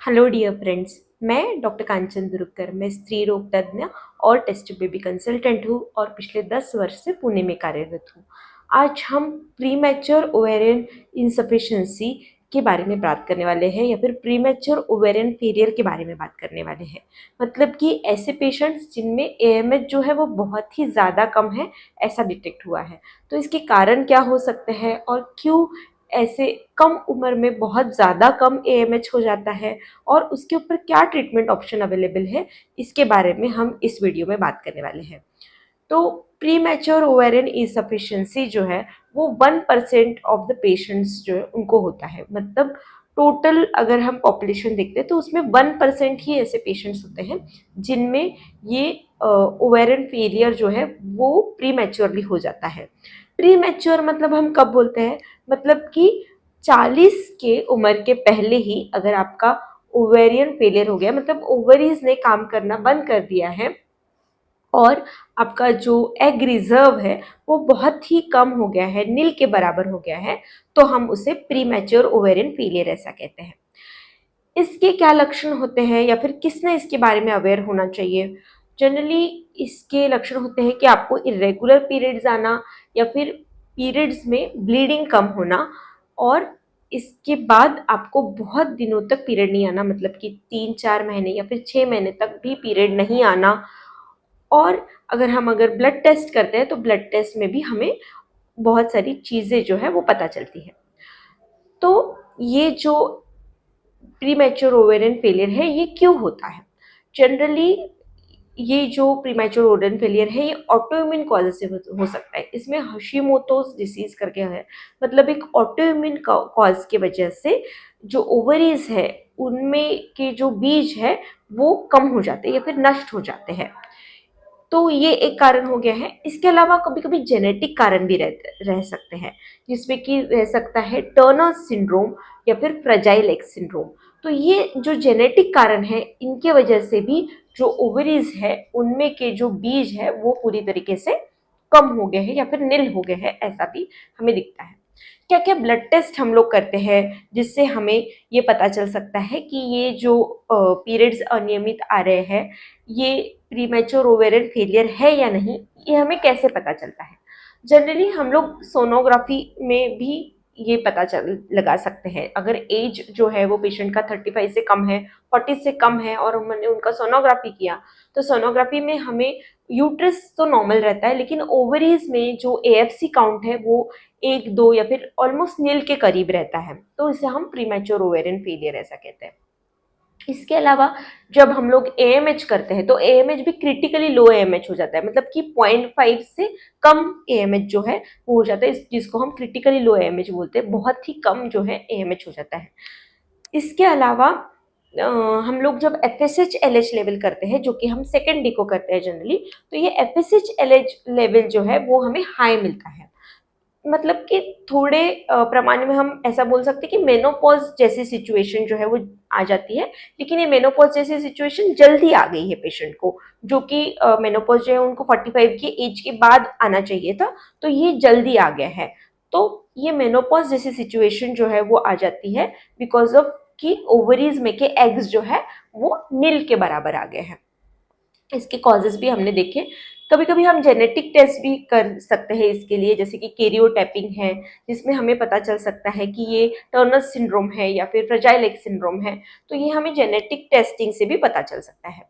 Hello dear friends. मैं doctor Kanchan Durukkar. मैं स्त्री रोग तज्ञ और टेस्ट बेबी कंसल्टेंट हूँ और पिछले 10 वर्ष से पुणे में कार्यरत हूँ। आज हम प्रीमैच्योर ओवेरियन इनसफिशिएंसी के बारे में बात करने वाले हैं या फिर प्रीमैच्योर ओवेरियन फेलियर के बारे में बात करने वाले हैं। मतलब कि ऐसे पेशेंट्स जिनमें एएमएच जो है वो बहुत ही ज़्यादा कम है, ऐसा डिटेक्ट हुआ है। तो इसके कारण क्या हो सकते हैं और क्यों ऐसे कम उम्र में बहुत ज़्यादा कम एएमएच हो जाता है और उसके ऊपर क्या ट्रीटमेंट ऑप्शन अवेलेबल है, इसके बारे में हम इस वीडियो में बात करने वाले हैं। तो प्री मैच्योर ओवेरियन इनसफिशिएंसी जो है वो 1% ऑफ द पेशेंट्स जो है उनको होता है। मतलब टोटल अगर हम पॉपुलेशन देखते हैं तो उसमें 1% ही ऐसे पेशेंट्स होते हैं जिनमें ये ओवेरियन फेलियर जो है वो प्री मैच्योरली हो जाता है। प्री मैच्योर मतलब हम कब बोलते हैं, मतलब कि 40 के उम्र के पहले ही अगर आपका ओवेरियन फेलियर हो गया, मतलब ओवरीज ने काम करना बंद कर दिया है और आपका जो एग रिजर्व है वो बहुत ही कम हो गया है, नील के बराबर हो गया है, तो हम उसे प्री मैच्योर ओवेरियन फेलियर ऐसा कहते हैं। इसके क्या लक्षण होते हैं या फिर किसने इसके बारे में अवेयर होना चाहिए? जनरली इसके लक्षण होते हैं कि आपको इरेगुलर पीरियड्स आना या फिर पीरियड्स में ब्लीडिंग कम होना, और इसके बाद आपको बहुत दिनों तक पीरियड नहीं आना, मतलब कि 3-4 महीने या फिर 6 महीने तक भी पीरियड नहीं आना। और अगर ब्लड टेस्ट करते हैं तो ब्लड टेस्ट में भी हमें बहुत सारी चीज़ें जो है वो पता चलती है। तो ये जो प्रीमैच्योर ओवेरियन फेलियर है ये क्यों होता है? जनरली ये जो प्रीमैच्योर ओवेरियन फेलियर है ये ऑटोइम्यून कॉज से हो सकता है। इसमें हशीमोटोस डिसीज करके है, मतलब एक ऑटोइम्यून कॉज की वजह से जो ओवरीज है उनमें के जो बीज है वो कम हो जाते हैं या फिर नष्ट हो जाते हैं। तो ये एक कारण हो गया है। इसके अलावा कभी कभी जेनेटिक कारण भी रह सकते हैं, जिसमें कि रह सकता है टर्नर सिंड्रोम या फिर फ्रेजाइल एक्स सिंड्रोम। तो ये जो जेनेटिक कारण है इनके वजह से भी जो ओवरीज है उनमें के जो बीज है वो पूरी तरीके से कम हो गए हैं या फिर निल हो गए हैं, ऐसा भी हमें दिखता है। क्या क्या ब्लड टेस्ट हम लोग करते हैं जिससे हमें ये पता चल सकता है कि ये जो पीरियड्स अनियमित आ रहे हैं ये प्रीमैच्योर ओवेरियन फेलियर है या नहीं, ये हमें कैसे पता चलता है? जनरली हम लोग सोनोग्राफी में भी ये पता चल लगा सकते हैं। अगर एज जो है वो पेशेंट का 35 से कम है, 40 से कम है और हमने उनका सोनोग्राफी किया, तो सोनोग्राफी में हमें यूट्रस तो नॉर्मल रहता है लेकिन ओवरीज में जो एएफसी काउंट है वो 1-2 या फिर ऑलमोस्ट नील के करीब रहता है, तो इसे हम प्रीमैच्योर ओवेरियन फेलियर ऐसा कहते हैं। इसके अलावा जब हम लोग एएमएच करते हैं तो एएमएच भी क्रिटिकली लो एएमएच हो जाता है, मतलब कि 0.5 से कम एएमएच जो है वो हो जाता है, जिसको हम क्रिटिकली लो एएमएच बोलते हैं। बहुत ही कम जो है एएमएच हो जाता है। इसके अलावा हम लोग जब एफएसएच एलएच लेवल करते हैं, जो कि हम सेकेंड डे को करते हैं जनरली, तो ये एफएसएच एलएच लेवल जो है वो हमें हाई मिलता है। मतलब कि थोड़े प्रमाण में हम ऐसा बोल सकते हैं कि मेनोपॉज जैसी सिचुएशन जो है वो आ जाती है, लेकिन ये मेनोपॉज जैसी सिचुएशन जल्दी आ गई है पेशेंट को, जो कि मेनोपॉज जो है उनको 45 की एज के बाद आना चाहिए था, तो ये जल्दी आ गया है। तो ये मेनोपॉज जैसी सिचुएशन जो है वो आ जाती है बिकॉज ऑफ कि ओवरीज में के एग्स जो है वो नील के बराबर आ गए हैं। इसके कॉजेस भी हमने देखे। कभी कभी हम जेनेटिक टेस्ट भी कर सकते हैं इसके लिए, जैसे कि कैरियोटाइपिंग है, जिसमें हमें पता चल सकता है कि ये टर्नर सिंड्रोम है या फिर फ्रेजाइल एक्स सिंड्रोम है, तो ये हमें जेनेटिक टेस्टिंग से भी पता चल सकता है।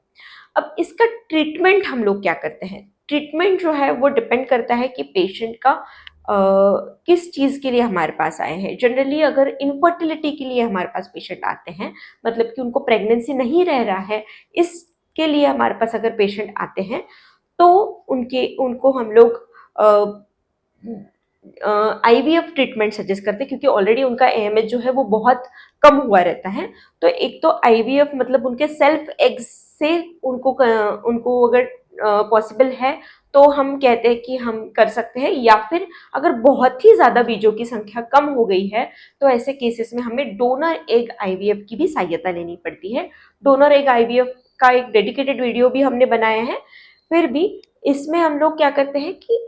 अब इसका ट्रीटमेंट हम लोग क्या करते हैं? ट्रीटमेंट जो है वो डिपेंड करता है कि पेशेंट का किस चीज़ के लिए हमारे पास आए हैं। जनरली अगर इनफर्टिलिटी के लिए हमारे पास पेशेंट आते हैं, मतलब कि उनको प्रेगनेंसी नहीं रह रहा है, इसके लिए हमारे पास अगर पेशेंट आते हैं तो उनको हम लोग आईवीएफ ट्रीटमेंट सजेस्ट करते हैं, क्योंकि ऑलरेडी उनका एएमएच जो है वो बहुत कम हुआ रहता है। तो एक तो आईवीएफ मतलब उनके सेल्फ एग्स से उनको अगर पॉसिबल है तो हम कहते हैं कि हम कर सकते हैं, या फिर अगर बहुत ही ज़्यादा बीजों की संख्या कम हो गई है तो ऐसे केसेस में हमें डोनर एग आईवीएफ की भी सहायता लेनी पड़ती है। डोनर एग आईवीएफ का एक डेडिकेटेड वीडियो भी हमने बनाया है। फिर भी इसमें हम लोग क्या करते हैं कि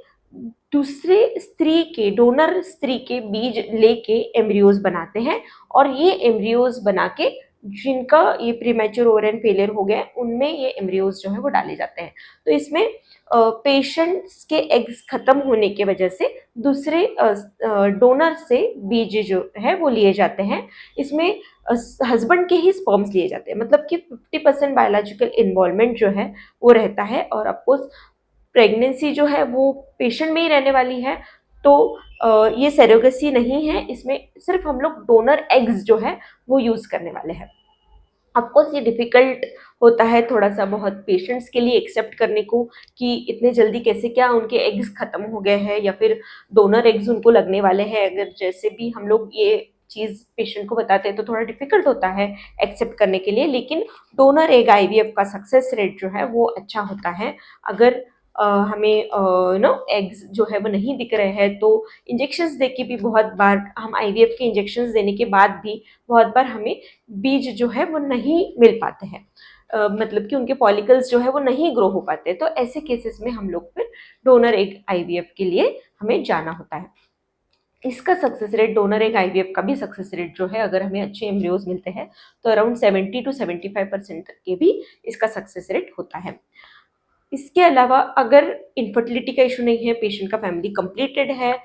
दूसरे स्त्री के डोनर स्त्री के बीज लेके एम्ब्रियोज बनाते हैं और ये एम्ब्रियोज बना के जिनका ये प्रीमैच्योर ओवेरियन फेलियर हो गया है उनमें ये एम्ब्रियोज जो है वो डाले जाते हैं। तो इसमें पेशेंट्स के एग्स खत्म होने की वजह से दूसरे डोनर से बीज जो है वो लिए जाते हैं। इसमें हस्बैंड के ही स्पर्म्स लिए जाते हैं, मतलब कि 50% बायोलॉजिकल इन्वॉल्वमेंट जो है वो रहता है। और अफकोर्स प्रेगनेंसी जो है वो पेशेंट में ही रहने वाली है, तो ये सेरोगेसी नहीं है, इसमें सिर्फ हम लोग डोनर एग्स जो है वो यूज़ करने वाले हैं। ऑफकोर्स ये डिफ़िकल्ट होता है थोड़ा सा बहुत पेशेंट्स के लिए एक्सेप्ट करने को कि इतने जल्दी कैसे, क्या उनके एग्स ख़त्म हो गए हैं या फिर डोनर एग्स उनको लगने वाले हैं। अगर जैसे भी हम लोग ये चीज़ पेशेंट को बताते हैं तो थोड़ा डिफ़िकल्ट होता है एक्सेप्ट करने के लिए, लेकिन डोनर एग आईवीएफ का सक्सेस रेट जो है वो अच्छा होता है। अगर हमें एग्स जो है वो नहीं दिख रहे हैं तो इंजेक्शंस दे के भी बहुत बार हम आईवीएफ के इंजेक्शंस देने के बाद भी बहुत बार हमें बीज जो है वो नहीं मिल पाते हैं। मतलब कि उनके फॉलिकल्स जो है वो नहीं ग्रो हो पाते, तो ऐसे केसेस में हम लोग फिर डोनर एग आईवीएफ के लिए हमें जाना होता है। इसका success rate, donor egg IVF का भी सक्सेस रेट जो है, अगर हमें अच्छे एम्ब्रियोज मिलते हैं तो अराउंड 70 to 75% तक के भी इसका सक्सेस रेट होता है। इसके अलावा अगर इनफर्टिलिटी का इशू नहीं है, पेशेंट का फैमिली कंप्लीटेड है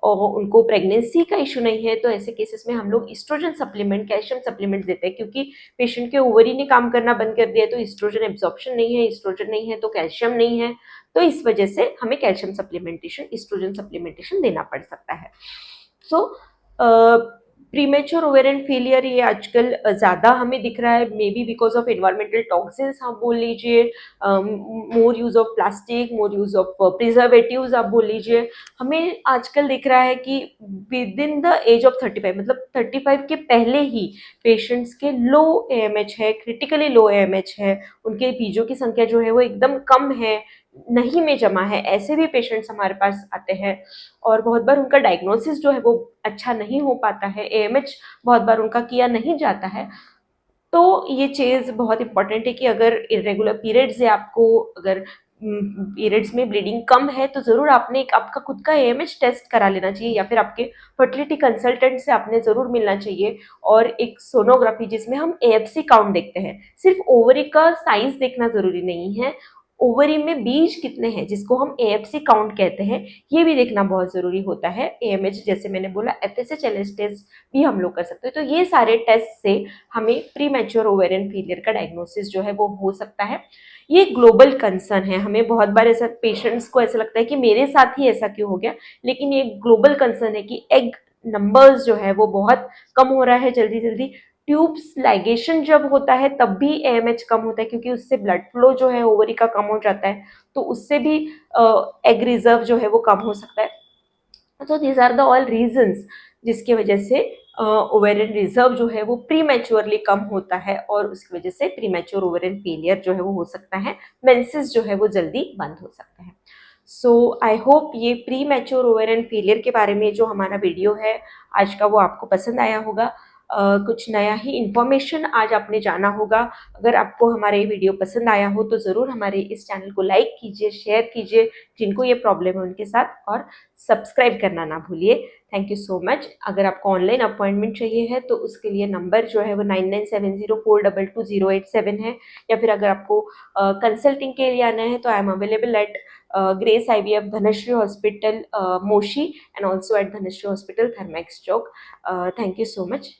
और उनको प्रेगनेंसी का इशू नहीं है, तो ऐसे केसेस में हम लोग ईस्ट्रोजन सप्लीमेंट, कैल्शियम सप्लीमेंट देते हैं, क्योंकि पेशेंट के ओवरी ने काम करना बंद कर दिया है, तो ईस्ट्रोजन एब्जॉर्प्शन नहीं है, ईस्ट्रोजन नहीं है तो कैल्शियम नहीं है, तो इस वजह से हमें कैल्शियम सप्लीमेंटेशन, ईस्ट्रोजन सप्लीमेंटेशन देना पड़ सकता है। सो प्रीमेच्योर ओवेरियन फेलियर ये आजकल ज़्यादा हमें दिख रहा है, may be because of environmental toxins आप बोल लीजिए, more use of plastic, more use of preservatives आप बोल लीजिए। हमें आजकल दिख रहा है कि within the age of 35, मतलब 35 के पहले ही पेशेंट्स के लो एएमएच है, क्रिटिकली लो एएमएच है, उनके बीजों की संख्या जो है वो एकदम कम है, नहीं में जमा है, ऐसे भी पेशेंट्स हमारे पास आते हैं। और बहुत बार उनका डायग्नोसिस जो है वो अच्छा नहीं हो पाता है, एएमएच बहुत बार उनका किया नहीं जाता है। तो ये चीज़ बहुत इंपॉर्टेंट है कि अगर इरेगुलर पीरियड्स है आपको, अगर पीरियड्स में ब्लीडिंग कम है, तो ज़रूर आपने एक आपका खुद का एएमएच टेस्ट करा लेना चाहिए, या फिर आपके फर्टिलिटी कंसल्टेंट से आपने ज़रूर मिलना चाहिए। और एक सोनोग्राफी जिसमें हम एएफसी काउंट देखते हैं, सिर्फ ओवरी का साइज देखना ज़रूरी नहीं है, ओवरी में बीज कितने हैं जिसको हम एएफसी काउंट कहते हैं, ये भी देखना बहुत ज़रूरी होता है। एएमएच जैसे मैंने बोला, एफएसएच, एलएच टेस्ट भी हम लोग कर सकते हैं। तो ये सारे टेस्ट से हमें प्री मैच्योर ओवेरियन फेलियर का डायग्नोसिस जो है वो हो सकता है। ये ग्लोबल कंसर्न है, हमें बहुत बार ऐसा पेशेंट्स को ऐसा लगता है कि मेरे साथ ही ऐसा क्यों हो गया, लेकिन ये ग्लोबल कंसर्न है कि एग नंबर्स जो है वो बहुत कम हो रहा है जल्दी जल्दी। ट्यूब्स लाइगेशन जब होता है तब भी एएमएच कम होता है, क्योंकि उससे ब्लड फ्लो जो है ओवरी का कम हो जाता है, तो उससे भी एग रिजर्व जो है वो कम हो सकता है। तो these are the all reasons जिसकी वजह से ओवेरियन रिजर्व जो है वो प्री मैच्योरली कम होता है, और उसकी वजह से प्री मैच्योर ओवेरियन फेलियर जो है वो हो सकता है, मेंसेस जो है वो जल्दी बंद हो सकता है। सो आई होप ये प्री मैच्योर ओवेरियन फेलियर के बारे में जो हमारा वीडियो है आज का वो आपको पसंद आया होगा। कुछ नया ही इन्फॉर्मेशन आज आपने जाना होगा। अगर आपको हमारा ये वीडियो पसंद आया हो तो ज़रूर हमारे इस चैनल को लाइक कीजिए, शेयर कीजिए जिनको ये प्रॉब्लम है उनके साथ, और सब्सक्राइब करना ना भूलिए। Thank you so much. अगर आपको ऑनलाइन अपॉइंटमेंट चाहिए है तो उसके लिए नंबर जो है वो 9970422087 है, या फिर अगर आपको कंसल्टिंग के लिए आना है तो I am available at Grace IVF, Dhanashree hospital, Moshi, and also at Dhanashree hospital, Thermax Chowk. Thank you so much.